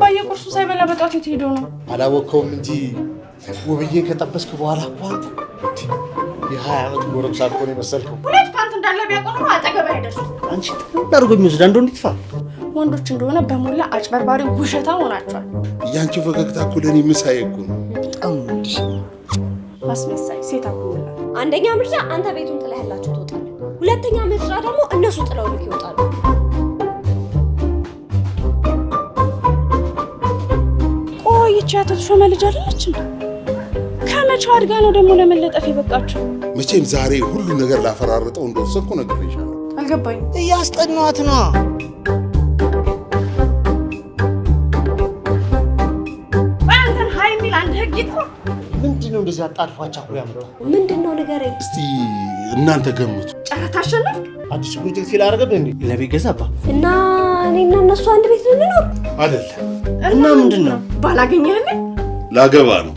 አባዬ ቁርሱ ሳይበላ በጧት የት ሄዶ ነው? አላወቀውም እንጂ ውብዬን ከጠበስክ በኋላ እኮ የ20 ዓመት ጎረምሳ እኮ ነው የመሰልከው። ሁለት ፓንት እንዳለ ቢያውቁ ነው አጠገብህ አይደርሱም። አንቺ ታርጎ የሚወስድ አንዱ እንዲጥፋ ወንዶች እንደሆነ በሞላ አጭበርባሪ ውሸታ ሆናቸዋል። ያንቺ ፈገግታ እኮ ለኔ ምሳዬ እኮ ነው። በጣም እንዲህ አስመሳይ ሴት አቆላ። አንደኛ ምርጫ አንተ ቤቱን ጥለህላችሁ ትወጣለህ። ሁለተኛ ምርጫ ደግሞ እነሱ ጥለውልህ ይወጣሉ። ቆይቼ አቶ ተሾመ ልጅ አይደለች እንዴ? ከመቼው አድጋ ነው ደግሞ ለመለጠፍ የበቃችሁ? መቼም ዛሬ ሁሉ ነገር ላፈራርጠው እንደወሰንኩ ነግሬሻለሁ። አልገባኝም። እያስጠናት ነው። አንተን ሃይ ሚል አንድ ህግ ይጥፋ። ምንድነው እንደዚህ አጣድፏቸው ያመጣው? ምንድነው ንገረኝ እስቲ እናንተ ገምቱ። ጨረታ አሸነፍ። አዲስ ፕሮጀክት ይላረገብ እንዴ? ለቤት ገዛባ እና እኔና እነሱ አንድ ቤት ልንኖር አይደለም እና ምንድነው? ባላገኘህልኝ ላገባ ነው።